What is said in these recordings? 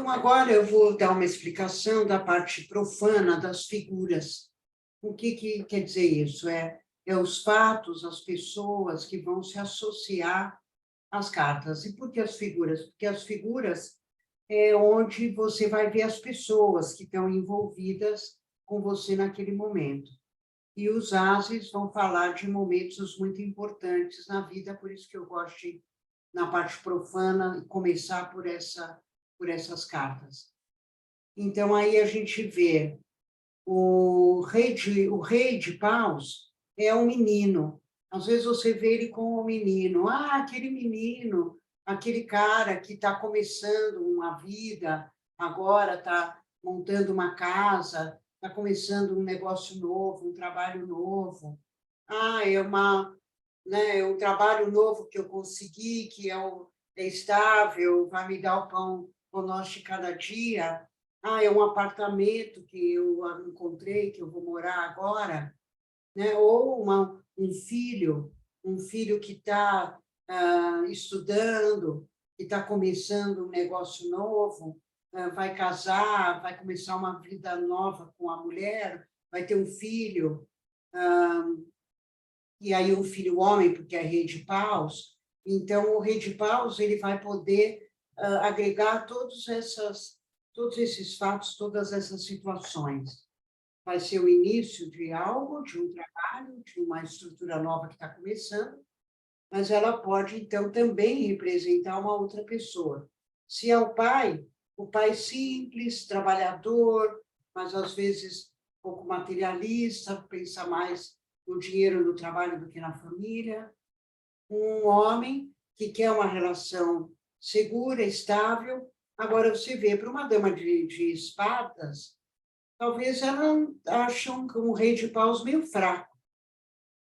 Então, agora eu vou dar uma explicação da parte profana das figuras. O que quer dizer isso? É os fatos, as pessoas que vão se associar às cartas. E por que as figuras? Porque as figuras é onde você vai ver as pessoas que estão envolvidas com você naquele momento. E os ases vão falar de momentos muito importantes na vida, por isso que eu gosto de, na parte profana, começar por essas cartas. Então, aí a gente vê o rei de paus é um menino. Às vezes você vê ele como um menino. Ah, aquele menino, aquele cara que está começando uma vida, agora está montando uma casa, está começando um negócio novo, um trabalho novo. Ah, é um trabalho novo que eu consegui, que é estável, vai me dar o pão, o nosso de cada dia. Ah, é um apartamento que eu encontrei, que eu vou morar agora, né? Ou um filho que está estudando, que está começando um negócio novo, vai casar, vai começar uma vida nova com a mulher, vai ter um filho, e aí um filho homem, porque é rei de paus. Então, o rei de paus ele vai poder agregar todos esses fatos, todas essas situações. Vai ser o início de algo, de um trabalho, de uma estrutura nova que está começando, mas ela pode, então, também representar uma outra pessoa. Se é o pai simples, trabalhador, mas às vezes um pouco materialista, pensa mais no dinheiro, no trabalho do que na família. Um homem que quer uma relação segura, estável. Agora, você vê, para uma dama de espadas, talvez ela ache um rei de paus meio fraco,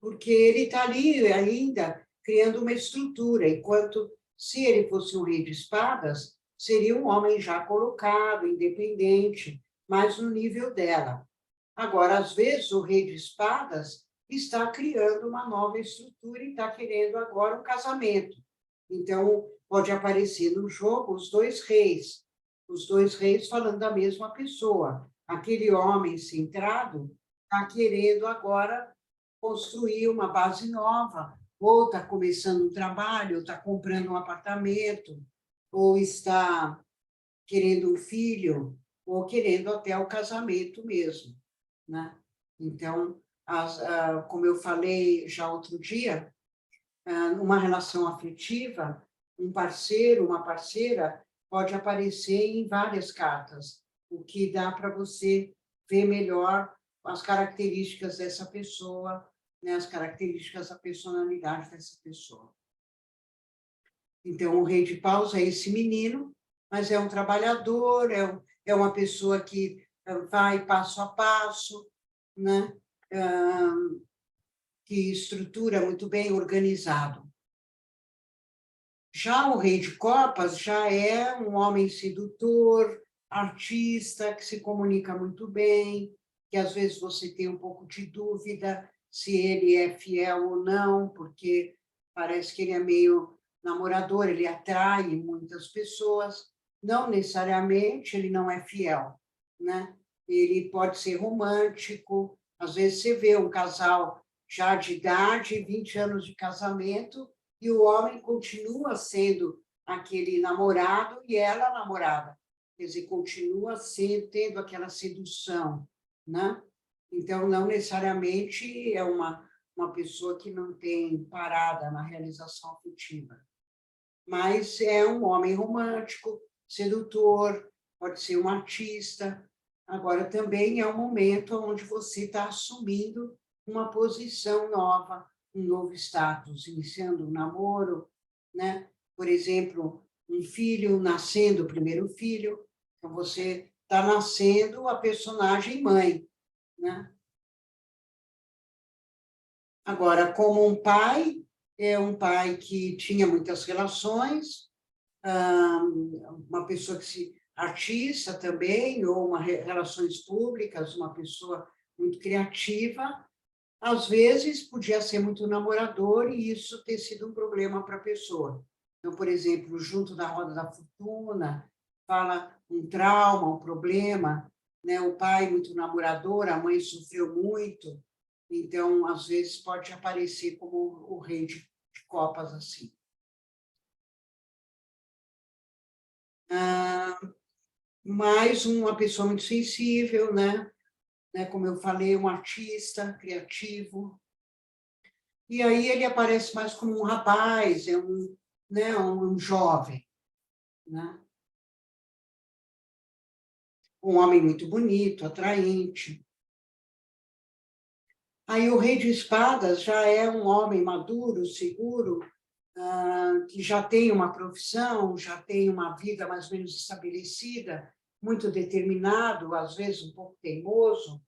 porque ele está ali ainda criando uma estrutura, enquanto se ele fosse um rei de espadas, seria um homem já colocado, independente, mais no nível dela. Agora, às vezes, o rei de espadas está criando uma nova estrutura e está querendo agora um casamento. Então, pode aparecer no jogo os dois reis falando da mesma pessoa. Aquele homem centrado está querendo agora construir uma base nova, ou está começando um trabalho, ou está comprando um apartamento, ou está querendo um filho, ou querendo até o casamento mesmo, né? Então, como eu falei já outro dia, uma relação afetiva, um parceiro, uma parceira, pode aparecer em várias cartas, o que dá para você ver melhor as características dessa pessoa, né, as características da personalidade dessa pessoa. Então, o rei de paus é esse menino, mas é um trabalhador, é uma pessoa que vai passo a passo, né? Que estrutura muito bem, organizado. Já o rei de copas já é um homem sedutor, artista, que se comunica muito bem, que às vezes você tem um pouco de dúvida se ele é fiel ou não, porque parece que ele é meio namorador, ele atrai muitas pessoas, não necessariamente ele não é fiel, né? Ele pode ser romântico, às vezes você vê um casal já de idade, 20 anos de casamento, e o homem continua sendo aquele namorado e ela a namorada. Quer dizer, continua tendo aquela sedução, né? Então, não necessariamente é uma pessoa que não tem parada na realização afetiva, mas é um homem romântico, sedutor, pode ser um artista. Agora, também é um momento onde você está assumindo uma posição nova, um novo status, iniciando um namoro, né? Por exemplo, um filho nascendo, o primeiro filho, então você está nascendo a personagem mãe, né? Agora, como um pai, é um pai que tinha muitas relações, uma pessoa que artista também, ou relações públicas, uma pessoa muito criativa, às vezes podia ser muito namorador e isso ter sido um problema para a pessoa. Então, por exemplo, junto da roda da fortuna, fala um trauma, um problema, né? O pai muito namorador, a mãe sofreu muito, então, às vezes, pode aparecer como o rei de copas, assim. Mais uma pessoa muito sensível, né? Como eu falei, um artista criativo. E aí ele aparece mais como um rapaz, né, um jovem, né? Um homem muito bonito, atraente. Aí o rei de espadas já é um homem maduro, seguro, que já tem uma profissão, já tem uma vida mais ou menos estabelecida, muito determinado, às vezes um pouco teimoso,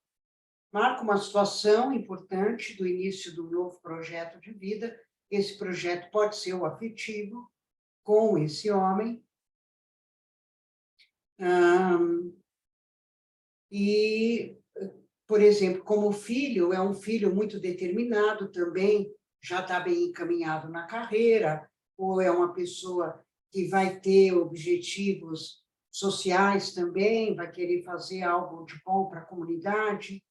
marca uma situação importante do início do novo projeto de vida. Esse projeto pode ser o afetivo com esse homem. E, por exemplo, como filho, é um filho muito determinado também, já está bem encaminhado na carreira, ou é uma pessoa que vai ter objetivos sociais também, vai querer fazer algo de bom para a comunidade.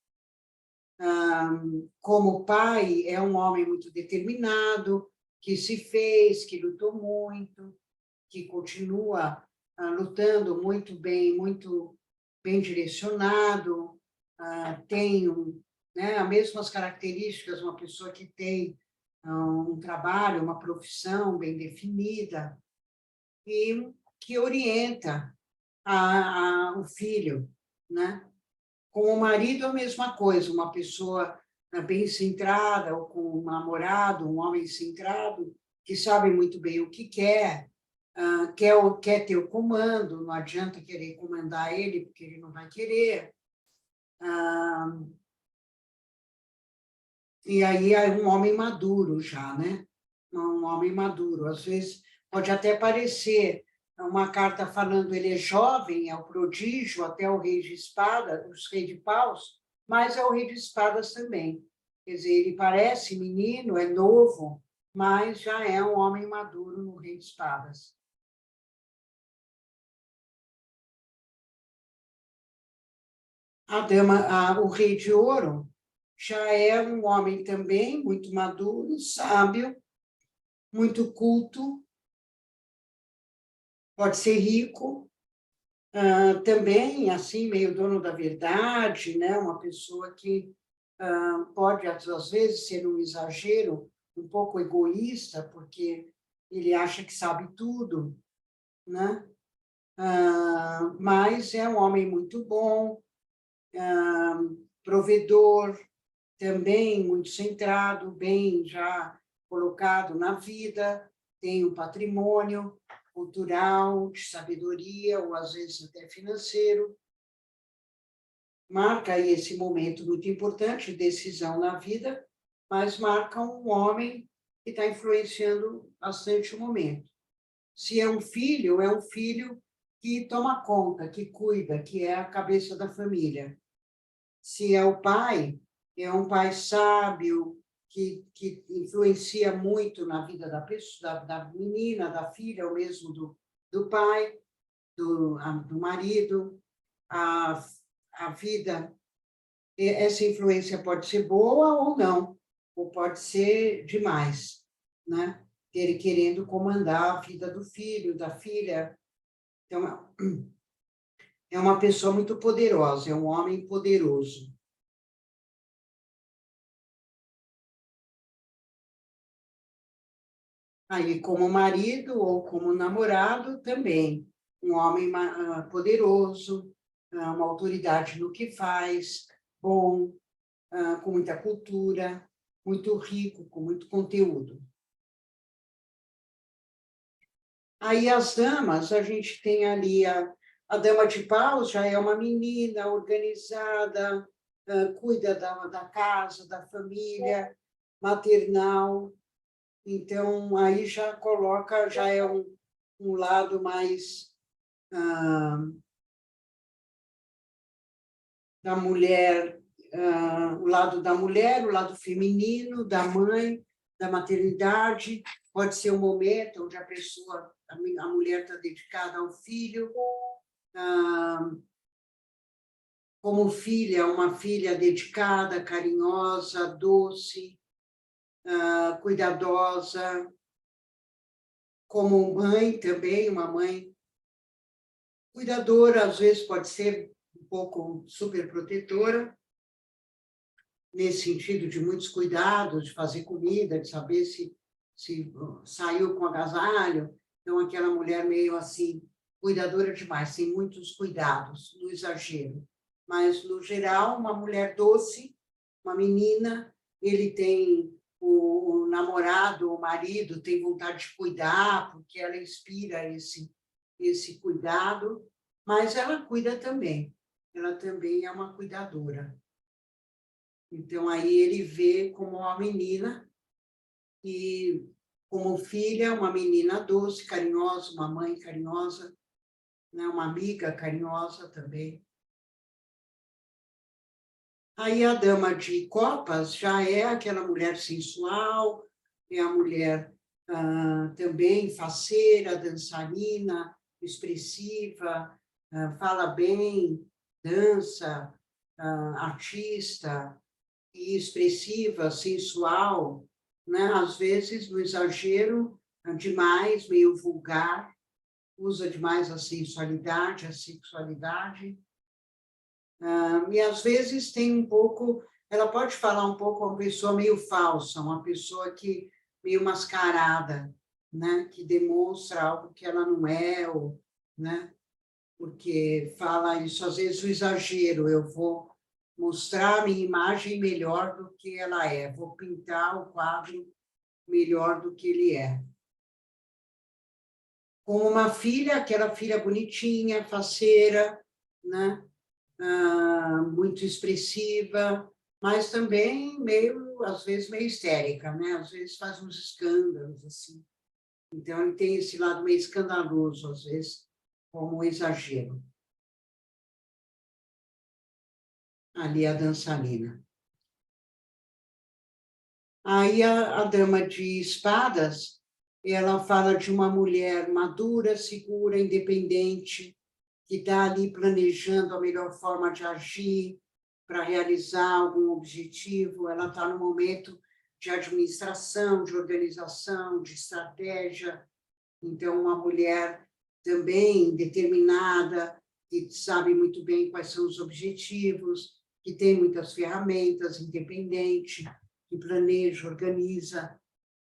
Como pai, é um homem muito determinado, que se fez, que lutou muito, que continua lutando muito bem direcionado, tem né, as mesmas características, uma pessoa que tem um trabalho, uma profissão bem definida, e que orienta o filho, né? Com o marido, a mesma coisa, uma pessoa bem centrada, ou com um namorado, um homem centrado, que sabe muito bem o que quer, quer ter o comando, não adianta querer comandar ele, porque ele não vai querer. E aí é um homem maduro já, né? Um homem maduro. Às vezes pode até parecer uma carta falando ele é jovem, é o prodígio, até o rei de espada, os reis de paus, mas é o rei de espadas também. Quer dizer, ele parece menino, é novo, mas já é um homem maduro no rei de espadas. O rei de ouro já é um homem também muito maduro, sábio, muito culto, pode ser rico, também, assim, meio dono da verdade, né? Uma pessoa que pode, às vezes, ser um exagero, um pouco egoísta, porque ele acha que sabe tudo, né? Mas é um homem muito bom, provedor, também muito centrado, bem já colocado na vida, tem um patrimônio cultural, de sabedoria, ou às vezes até financeiro. Marca aí esse momento muito importante, decisão na vida, mas marca um homem que está influenciando bastante o momento. Se é um filho que toma conta, que cuida, que é a cabeça da família. Se é um pai sábio, que influencia muito na vida da pessoa, da menina, da filha, ou mesmo do pai, do marido. A vida, essa influência pode ser boa ou não, ou pode ser demais, né? Ele querendo comandar a vida do filho, da filha. Então, é uma pessoa muito poderosa, é um homem poderoso. Aí, como marido ou como namorado, também. Um homem poderoso, uma autoridade no que faz, bom, com muita cultura, muito rico, com muito conteúdo. Aí, as damas, a gente tem ali a dama de paus, já é uma menina organizada, cuida da casa, da família, maternal. Então, aí já coloca, já é um lado mais da mulher, o lado da mulher, o lado feminino, da mãe, da maternidade. Pode ser um momento onde a mulher está dedicada ao filho, como filha, uma filha dedicada, carinhosa, doce, cuidadosa, como mãe também, uma mãe cuidadora, às vezes pode ser um pouco superprotetora, nesse sentido de muitos cuidados, de fazer comida, de saber se saiu com agasalho. Então, aquela mulher meio assim, cuidadora demais, tem muitos cuidados, no exagero. Mas, no geral, uma mulher doce, uma menina, ele tem o namorado, o marido, tem vontade de cuidar, porque ela inspira esse cuidado, mas ela cuida também. Ela também é uma cuidadora. Então, aí ele vê como uma menina, e como filha, uma menina doce, carinhosa, uma mãe carinhosa, né? Uma amiga carinhosa também. Aí a dama de copas já é aquela mulher sensual, é a mulher também faceira, dançarina, expressiva, fala bem, dança, artista, e expressiva, sensual, né? Às vezes no exagero demais, meio vulgar, usa demais a sensualidade, a sexualidade, e às vezes tem um pouco, ela pode falar um pouco uma pessoa meio falsa, uma pessoa que meio mascarada, né? Que demonstra algo que ela não é, ou, né? Porque fala isso, às vezes, o exagero, eu vou mostrar a minha imagem melhor do que ela é, vou pintar o quadro melhor do que ele é. Como uma filha, aquela filha bonitinha, faceira, né? Muito expressiva, mas também meio, às vezes, meio histérica, né? Às vezes faz uns escândalos, assim. Então, ele tem esse lado meio escandaloso, às vezes, como um exagero. Ali a dançarina. Aí a dama de espadas, ela fala de uma mulher madura, segura, independente, que está ali planejando a melhor forma de agir para realizar algum objetivo. Ela está no momento de administração, de organização, de estratégia. Então, uma mulher também determinada, que sabe muito bem quais são os objetivos, que tem muitas ferramentas, independente, que planeja, organiza.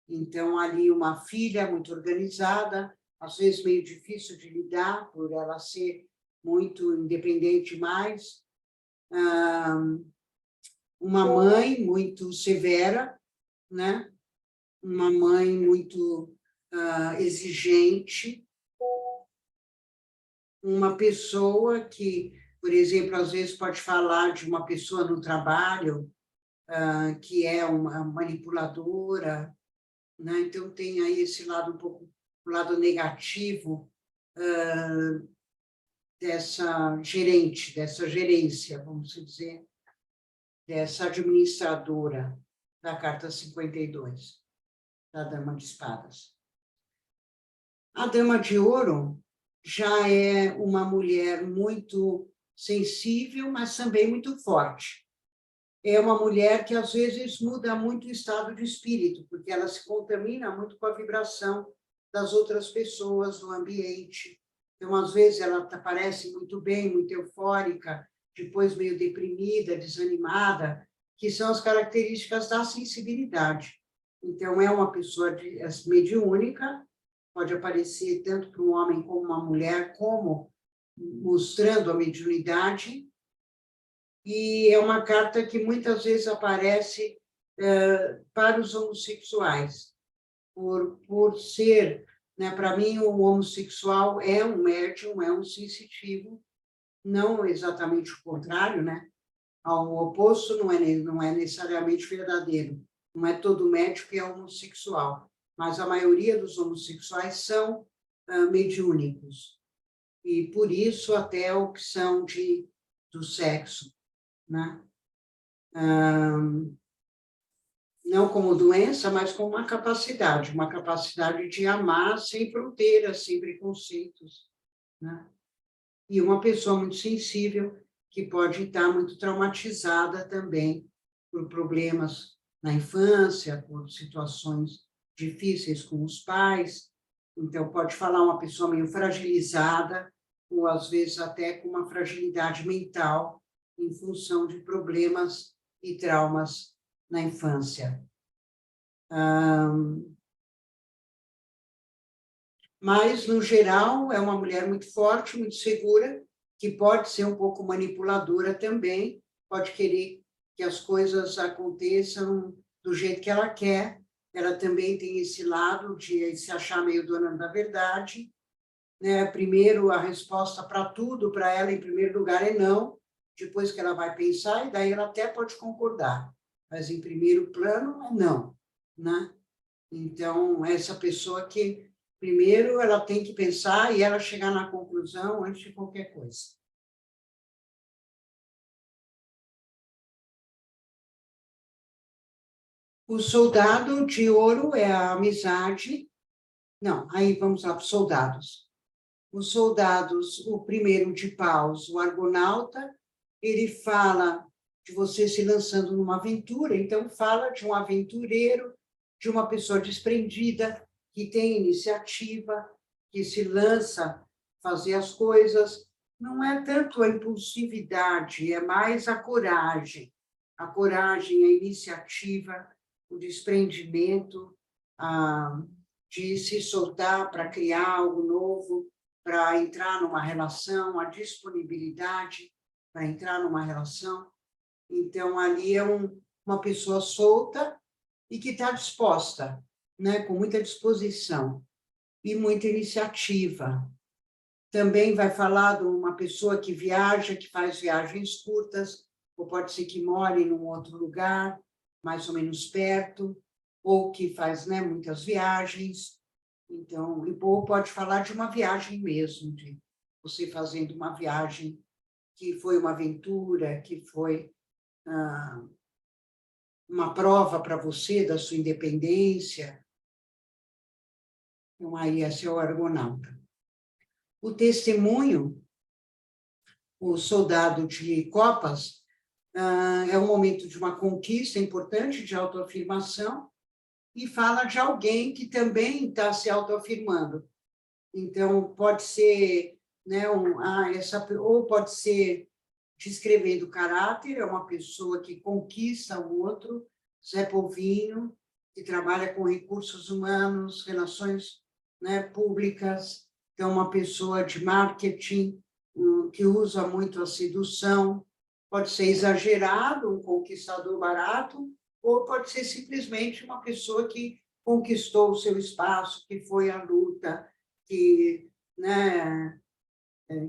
Então, ali uma filha muito organizada, às vezes meio difícil de lidar, por ela ser muito independente demais. Uma mãe muito severa, né? Uma mãe muito exigente, uma pessoa que, por exemplo, às vezes pode falar de uma pessoa no trabalho, que é uma manipuladora, né? Então tem aí esse lado um pouco, o lado negativo dessa gerente, dessa gerência, vamos dizer, dessa administradora da carta 52, da Dama de Espadas. A Dama de Ouro já é uma mulher muito sensível, mas também muito forte. É uma mulher que, às vezes, muda muito o estado de espírito, porque ela se contamina muito com a vibração das outras pessoas no ambiente. Então, às vezes, ela parece muito bem, muito eufórica, depois meio deprimida, desanimada, que são as características da sensibilidade. Então, é uma pessoa mediúnica, pode aparecer tanto para um homem como uma mulher, como mostrando a mediunidade, e é uma carta que muitas vezes aparece para os homossexuais, por ser, né, para mim, o homossexual é um médium, é um sensitivo, não exatamente o contrário, né? O oposto não é necessariamente verdadeiro, não é todo médico que é homossexual, mas a maioria dos homossexuais são mediúnicos, e por isso até a opção do sexo, né? Não como doença, mas como uma capacidade de amar sem fronteiras, sem preconceitos, né? e uma pessoa muito sensível, que pode estar muito traumatizada também por problemas na infância, por situações difíceis com os pais. Então, pode falar uma pessoa meio fragilizada, ou às vezes até com uma fragilidade mental, em função de problemas e traumas na infância. Mas, no geral, é uma mulher muito forte, muito segura, que pode ser um pouco manipuladora também, pode querer que as coisas aconteçam do jeito que ela quer. Ela também tem esse lado de se achar meio dona da verdade, né? Primeiro, a resposta para tudo, para ela, em primeiro lugar, é não, depois que ela vai pensar, e daí ela até pode concordar, mas em primeiro plano é não, né? Então, essa pessoa que, primeiro, ela tem que pensar e ela chegar na conclusão antes de qualquer coisa. O soldado de ouro é a amizade. Não, aí vamos lá para os soldados. Os soldados, o primeiro de paus, o argonauta, ele fala de você se lançando numa aventura, então fala de um aventureiro, de uma pessoa desprendida, que tem iniciativa, que se lança a fazer as coisas. Não é tanto a impulsividade, é mais a coragem, a iniciativa, o desprendimento, de se soltar para criar algo novo, para entrar numa relação, a disponibilidade para entrar numa relação. Então, ali é uma pessoa solta e que está disposta, né, com muita disposição e muita iniciativa. Também vai falar de uma pessoa que viaja, que faz viagens curtas, ou pode ser que more num outro lugar, mais ou menos perto, ou que faz, né, muitas viagens. Então, ou pode falar de uma viagem mesmo, de você fazendo uma viagem que foi uma aventura, que foi uma prova para você da sua independência. Então, aí esse é o argonauta. O testemunho, o soldado de copas, é um momento de uma conquista importante de autoafirmação e fala de alguém que também está se autoafirmando. Então, pode ser, né, ou pode ser descrevendo o caráter, é uma pessoa que conquista o outro, Zé Polvinho, que trabalha com recursos humanos, relações, né, públicas, então uma pessoa de marketing, que usa muito a sedução, pode ser exagerado, um conquistador barato, ou pode ser simplesmente uma pessoa que conquistou o seu espaço, que foi à luta, que, né,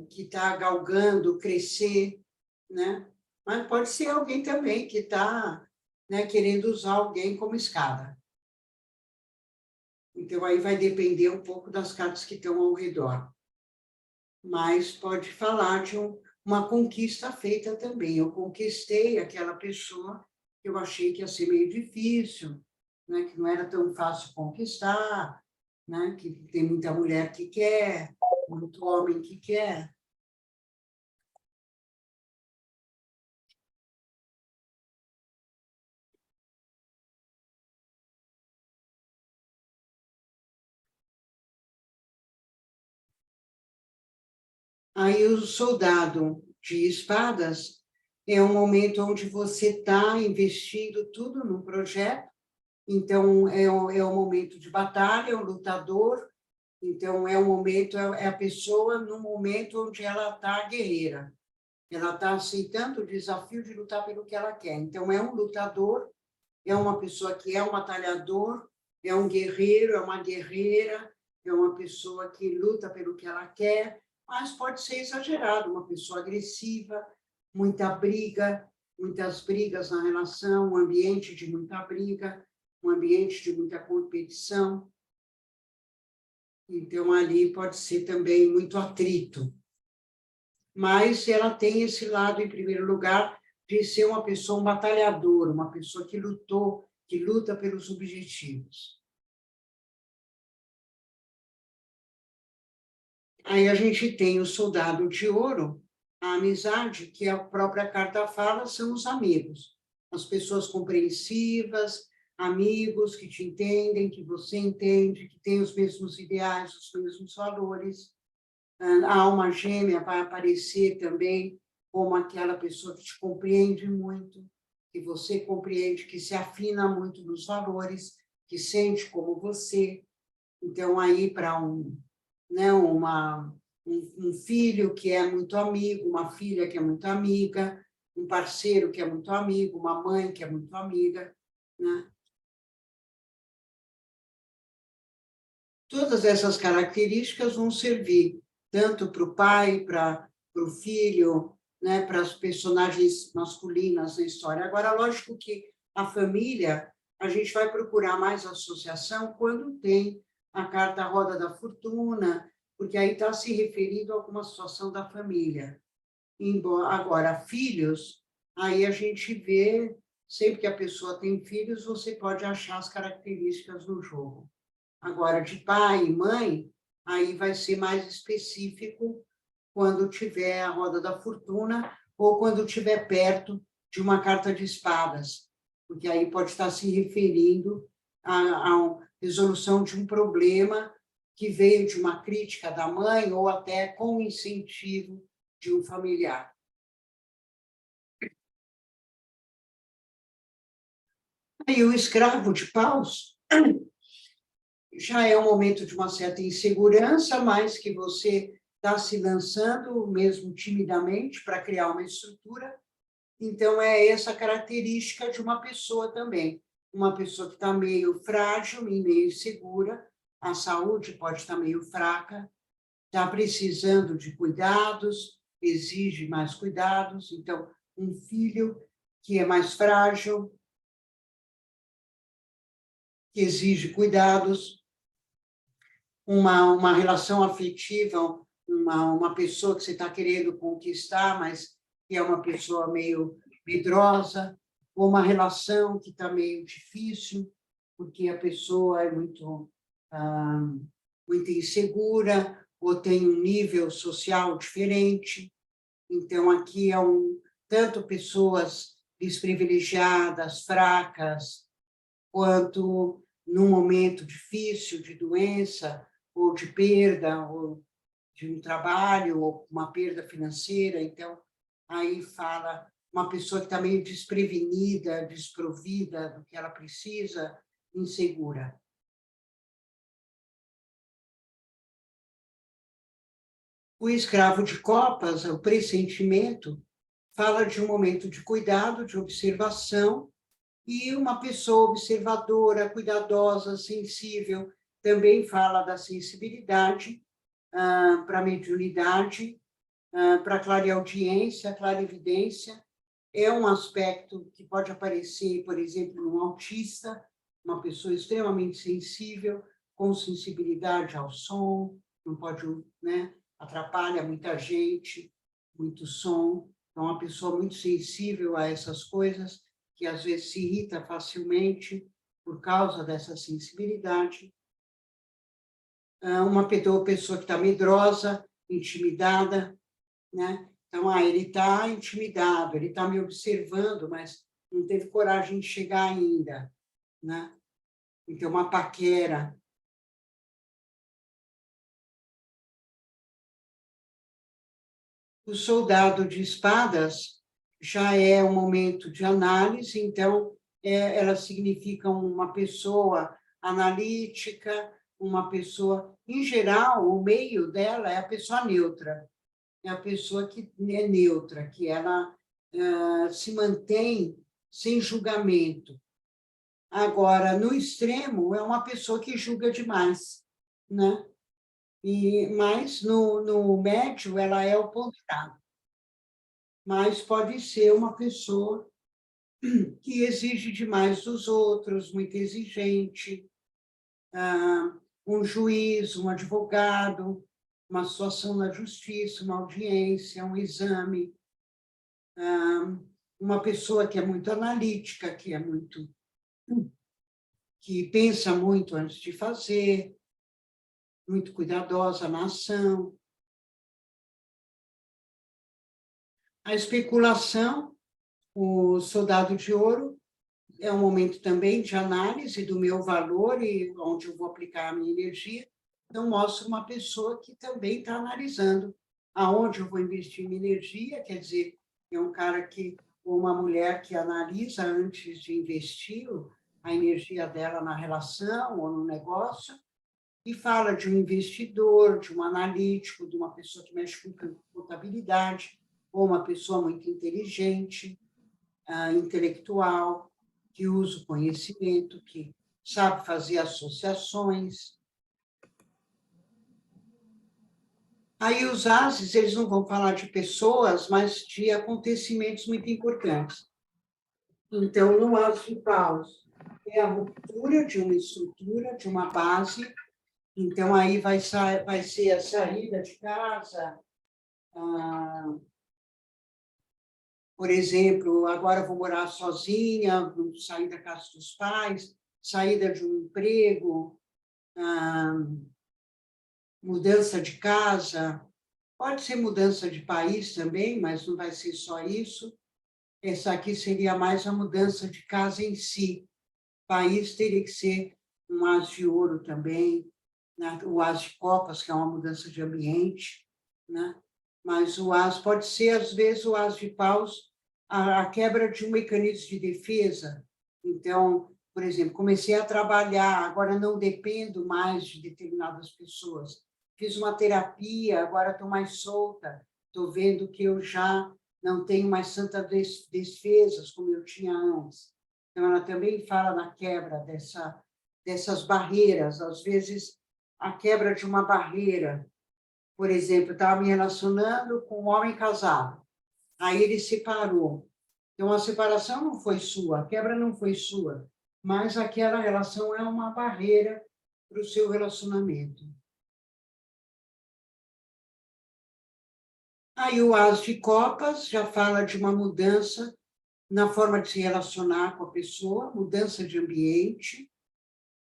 que está galgando crescer, né? Mas pode ser alguém também que está, né, querendo usar alguém como escada. Então, aí vai depender um pouco das cartas que estão ao redor. Mas pode falar de uma conquista feita também. Eu conquistei aquela pessoa que eu achei que ia ser meio difícil, né, que não era tão fácil conquistar, né, que tem muita mulher que quer, muito homem que quer. Aí o soldado de espadas é um momento onde você está investindo tudo no projeto, então é um momento de batalha, é um lutador, então é um momento, é a pessoa no momento onde ela está guerreira, ela está aceitando o desafio de lutar pelo que ela quer. Então é um lutador, é uma pessoa que é um batalhador, é um guerreiro, é uma guerreira, é uma pessoa que luta pelo que ela quer, mas pode ser exagerado, uma pessoa agressiva, muita briga, muitas brigas na relação, um ambiente de muita briga, um ambiente de muita competição. Então, ali pode ser também muito atrito. Mas ela tem esse lado, em primeiro lugar, de ser uma pessoa, um batalhador, uma pessoa que lutou, que luta pelos objetivos. Aí a gente tem o soldado de ouro, a amizade, que a própria carta fala, são os amigos. As pessoas compreensivas, amigos que te entendem, que você entende, que têm os mesmos ideais, os mesmos valores. A alma gêmea vai aparecer também como aquela pessoa que te compreende muito, que você compreende, que se afina muito nos valores, que sente como você. Então, aí, para né, um filho que é muito amigo, uma filha que é muito amiga, um parceiro que é muito amigo, uma mãe que é muito amiga, né? Todas essas características vão servir tanto para o pai, para o filho, né, para as personagens masculinas da história. Agora, lógico que a família, a gente vai procurar mais associação quando tem a carta Roda da Fortuna, porque aí está se referindo a alguma situação da família. Agora, filhos, aí a gente vê, sempre que a pessoa tem filhos, você pode achar as características no jogo. Agora, de pai e mãe, aí vai ser mais específico quando tiver a roda da fortuna ou quando estiver perto de uma carta de espadas, porque aí pode estar se referindo à resolução de um problema que veio de uma crítica da mãe ou até com incentivo de um familiar. Aí o escravo de paus já é um momento de uma certa insegurança, mas que você está se lançando, mesmo timidamente, para criar uma estrutura. Então, é essa característica de uma pessoa também. Uma pessoa que está meio frágil e meio insegura, a saúde pode estar meio fraca, está precisando de cuidados, exige mais cuidados. Então, um filho que é mais frágil, que exige cuidados, uma relação afetiva, uma pessoa que você está querendo conquistar, mas que é uma pessoa meio medrosa, ou uma relação que está meio difícil, porque a pessoa é muito insegura, ou tem um nível social diferente. Então, aqui tanto pessoas desprivilegiadas, fracas, quanto num momento difícil de doença, ou de perda, ou de um trabalho, ou uma perda financeira. Então, aí fala uma pessoa que está meio desprevenida, desprovida do que ela precisa, insegura. O escravo de copas, o pressentimento, fala de um momento de cuidado, de observação, e uma pessoa observadora, cuidadosa, sensível, também fala da sensibilidade, para a mediunidade, para a clareaudiência, clarividência. É um aspecto que pode aparecer, por exemplo, num autista, uma pessoa extremamente sensível, com sensibilidade ao som, não pode, né, atrapalha muita gente, muito som. Então, uma pessoa muito sensível a essas coisas, que às vezes se irrita facilmente por causa dessa sensibilidade. Uma pessoa que está medrosa, intimidada, né? Então, ele está intimidado, ele está me observando, mas não teve coragem de chegar ainda, né? Então, uma paquera. O soldado de espadas já é um momento de análise, então, ela significa uma pessoa analítica, uma pessoa, em geral, o meio dela é a pessoa neutra, é a pessoa que é neutra, que ela se mantém sem julgamento. Agora, no extremo, é uma pessoa que julga demais, né? Mas no médio, ela é o ponderado. Mas pode ser uma pessoa que exige demais dos outros, muito exigente, um juiz, um advogado, uma situação na justiça, uma audiência, um exame, uma pessoa que é muito analítica, que pensa muito antes de fazer, muito cuidadosa na ação. A especulação, o soldado de ouro, é um momento também de análise do meu valor e onde eu vou aplicar a minha energia. Então, mostra uma pessoa que também está analisando aonde eu vou investir minha energia, quer dizer, é um cara que, ou uma mulher que analisa antes de investir a energia dela na relação ou no negócio, e fala de um investidor, de um analítico, de uma pessoa que mexe com contabilidade, ou uma pessoa muito inteligente, intelectual, que usa o conhecimento, que sabe fazer associações. Aí os ases, eles não vão falar de pessoas, mas de acontecimentos muito importantes. Então, no as de paus, é a ruptura de uma estrutura, de uma base. Então, aí vai ser a saída de casa. Por exemplo, agora vou morar sozinha, vou sair da casa dos pais, saída de um emprego, mudança de casa, pode ser mudança de país também, mas não vai ser só isso. Essa aqui seria mais a mudança de casa em si. País teria que ser um as de ouro também, né? O as de copas, que é uma mudança de ambiente, né? Mas o as pode ser, às vezes, o as de paus, a quebra de um mecanismo de defesa. Então, por exemplo, comecei a trabalhar, agora não dependo mais de determinadas pessoas. Fiz uma terapia, agora estou mais solta, estou vendo que eu já não tenho mais tantas defesas como eu tinha antes. Então, ela também fala na quebra dessas barreiras, às vezes, a quebra de uma barreira. Por exemplo, eu estava me relacionando com um homem casado, aí ele separou. Então, a separação não foi sua, a quebra não foi sua, mas aquela relação é uma barreira para o seu relacionamento. Aí o as de copas já fala de uma mudança na forma de se relacionar com a pessoa, mudança de ambiente,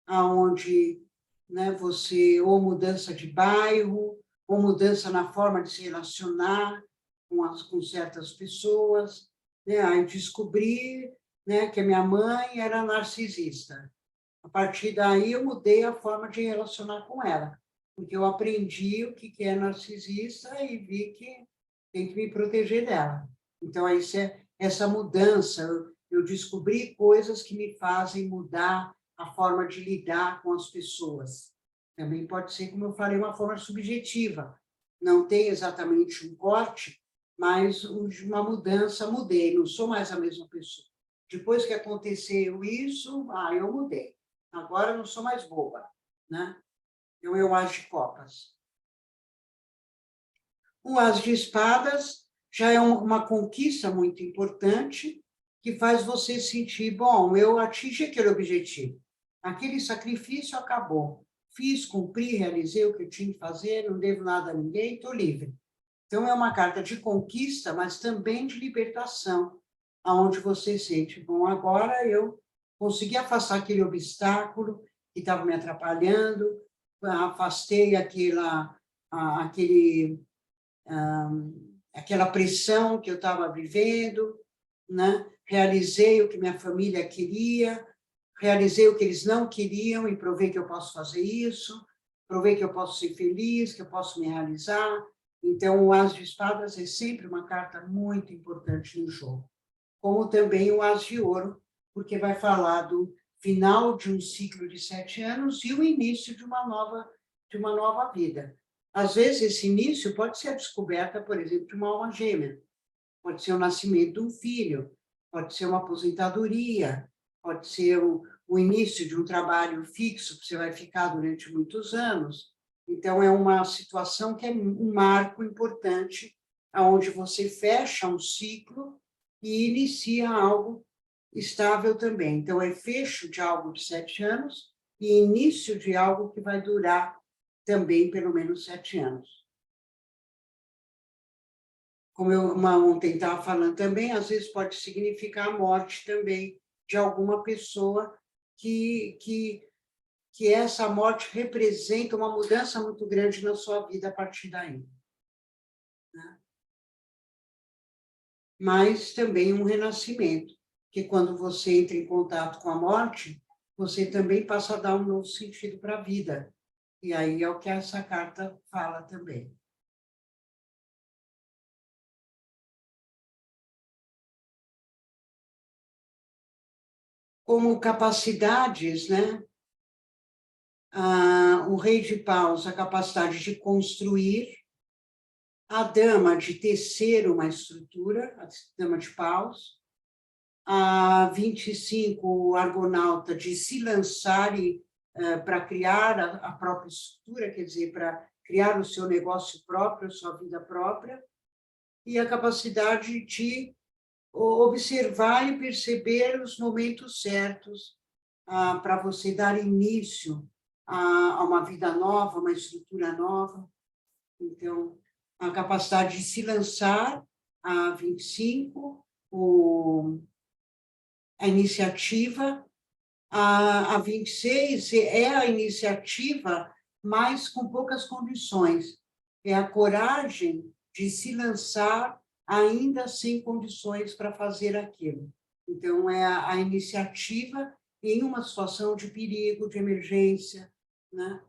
aonde, né, você, ou mudança de bairro, ou mudança na forma de se relacionar com certas pessoas, né? Aí descobri, né, que a minha mãe era narcisista. A partir daí eu mudei a forma de relacionar com ela, porque eu aprendi o que é narcisista e vi que tem que me proteger dela. Então, essa mudança, eu descobri coisas que me fazem mudar a forma de lidar com as pessoas. Também pode ser, como eu falei, uma forma subjetiva. Não tem exatamente um corte, mas uma mudança, mudei, não sou mais a mesma pessoa. Depois que aconteceu isso, eu mudei. Agora eu não sou mais boba, né? Então, eu as de copas. O as de espadas já é uma conquista muito importante que faz você sentir, bom, eu atingi aquele objetivo. Aquele sacrifício acabou. Fiz, cumpri, realizei o que eu tinha que fazer, não devo nada a ninguém, estou livre. Então, é uma carta de conquista, mas também de libertação, aonde você sente, bom, agora eu consegui afastar aquele obstáculo que estava me atrapalhando, afastei aquele, aquela pressão que eu estava vivendo, né? Realizei o que minha família queria, realizei o que eles não queriam e provei que eu posso fazer isso, provei que eu posso ser feliz, que eu posso me realizar. Então, o as de espadas é sempre uma carta muito importante no jogo, como também o as de ouro, porque vai falar do final de um ciclo de 7 anos e o início de uma nova vida. Às vezes, esse início pode ser a descoberta, por exemplo, de uma alma gêmea, pode ser o nascimento de um filho, pode ser uma aposentadoria, pode ser o início de um trabalho fixo que você vai ficar durante muitos anos. Então, é uma situação que é um marco importante, onde você fecha um ciclo e inicia algo estável também. Então, é fecho de algo de 7 anos e início de algo que vai durar também pelo menos 7 anos. Como eu ontem estava falando também, às vezes pode significar a morte também de alguma pessoa que essa morte representa uma mudança muito grande na sua vida a partir daí. mas também um renascimento, que quando você entra em contato com a morte, você também passa a dar um novo sentido para a vida. E aí é o que essa carta fala também. Como capacidades, né? O rei de paus, a capacidade de construir, a dama de tecer uma estrutura, a dama de paus, a 25, o argonauta de se lançar para criar a própria estrutura, quer dizer, para criar o seu negócio próprio, a sua vida própria, e a capacidade de observar e perceber os momentos certos para você dar início a uma vida nova, uma estrutura nova. Então, a capacidade de se lançar, a 25, a iniciativa, a 26 é a iniciativa, mas com poucas condições. É a coragem de se lançar ainda sem condições para fazer aquilo. Então, é a iniciativa em uma situação de perigo, de emergência, né?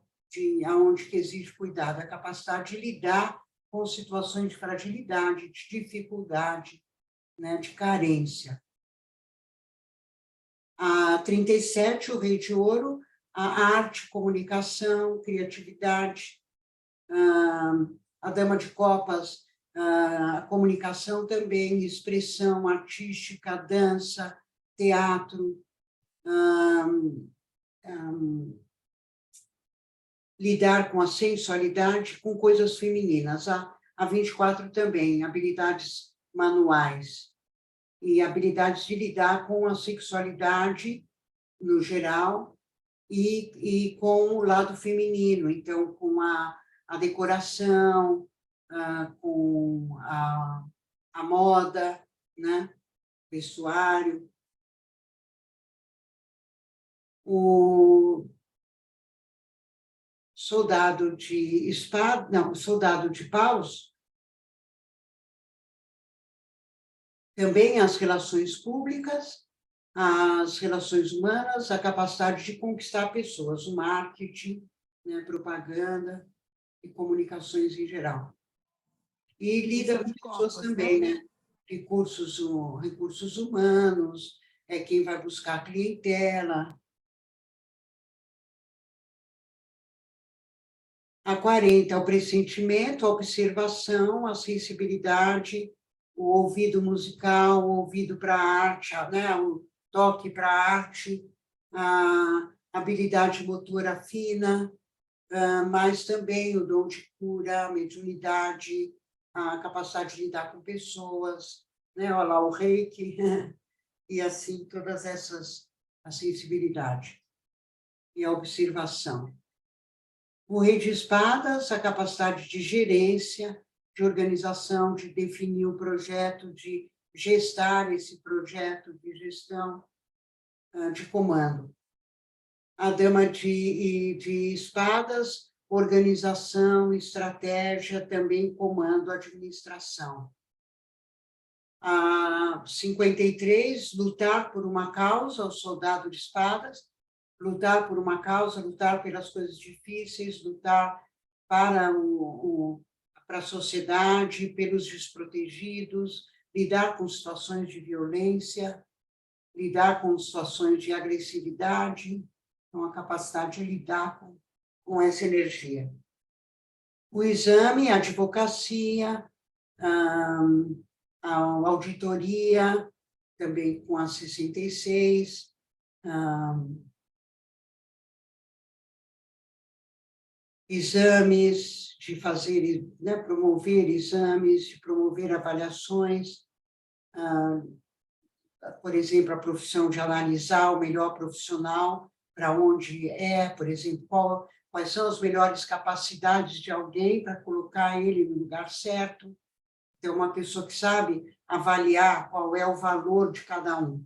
Onde que exige cuidado, a capacidade de lidar com situações de fragilidade, de dificuldade, né? De carência. A 37, o rei de ouro, a arte, comunicação, criatividade. A dama de copas, a comunicação também, expressão artística, dança, teatro, lidar com a sensualidade, com coisas femininas. A 24 também, habilidades manuais e habilidades de lidar com a sexualidade no geral e com o lado feminino, então, com a decoração, com a moda, né? Vestuário. O soldado de espada, não, o soldado de paus, também as relações públicas, as relações humanas, a capacidade de conquistar pessoas, o marketing, né, propaganda e comunicações em geral. E lida com pessoas também, né? Recursos humanos, é quem vai buscar a clientela. A 40, o pressentimento, a observação, a sensibilidade, o ouvido musical, o ouvido para a arte, né? O toque para a arte, a habilidade motora fina, mas também o dom de cura, a mediunidade, a capacidade de lidar com pessoas, né? Olha lá, o reiki, e assim, todas essas, a sensibilidade e a observação. O rei de espadas, a capacidade de gerência, de organização, de definir o projeto, de gestar esse projeto, de gestão, de comando. A dama de espadas, organização, estratégia, também comando, administração. A 53, lutar por uma causa, o soldado de espadas, lutar por uma causa, lutar pelas coisas difíceis, lutar para para a sociedade, pelos desprotegidos, lidar com situações de violência, lidar com situações de agressividade, com a capacidade de lidar com essa energia. O exame, a advocacia, a auditoria, também com a 66, exames, de fazer, né, promover exames, de promover avaliações, por exemplo, a profissão de analisar o melhor profissional, para onde por exemplo, quais são as melhores capacidades de alguém para colocar ele no lugar certo. Então, uma pessoa que sabe avaliar qual é o valor de cada um.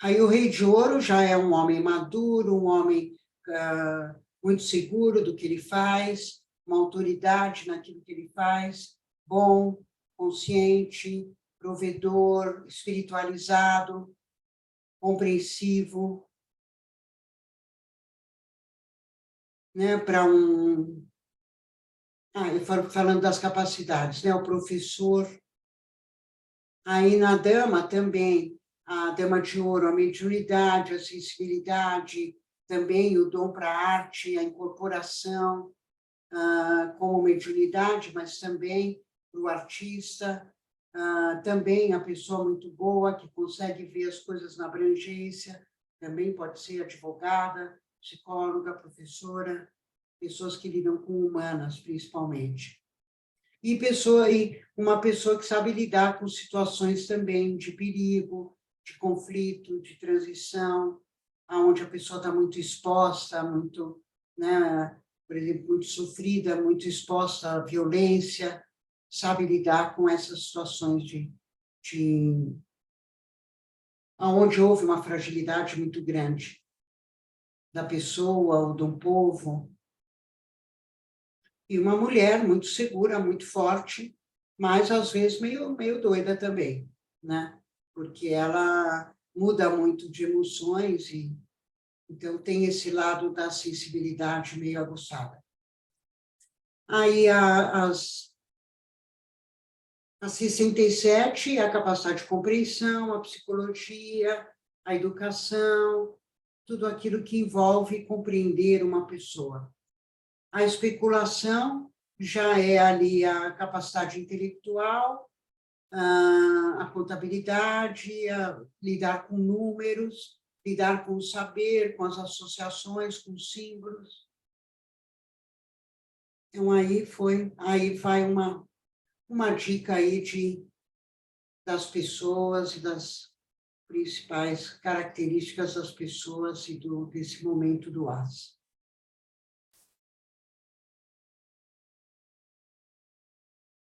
Aí o rei de ouro já é um homem maduro, um homem muito seguro do que ele faz, uma autoridade naquilo que ele faz, bom, consciente, provedor, espiritualizado, compreensivo, né, para um... eu falo, falando das capacidades, né, o professor. Aí na dama também, a dama de ouro, a mediunidade, a sensibilidade, também o dom para a arte, a incorporação, como mediunidade, mas também para o artista, também a pessoa muito boa, que consegue ver as coisas na abrangência, também pode ser advogada, psicóloga, professora, pessoas que lidam com humanas, principalmente. E uma pessoa que sabe lidar com situações também de perigo, de conflito, de transição, onde a pessoa está muito exposta, muito, né, por exemplo, muito sofrida, muito exposta à violência, sabe lidar com essas situações onde houve uma fragilidade muito grande da pessoa ou de um povo. E uma mulher muito segura, muito forte, mas às vezes meio doida também, né? Porque ela muda muito de emoções e então tem esse lado da sensibilidade meio aguçada. Aí as 67, a capacidade de compreensão, a psicologia, a educação, tudo aquilo que envolve compreender uma pessoa. A especulação já é ali a capacidade intelectual, a contabilidade, lidar com números, lidar com o saber, com as associações, com símbolos. Então, aí vai uma dica aí das pessoas e das principais características das pessoas e desse momento do AS.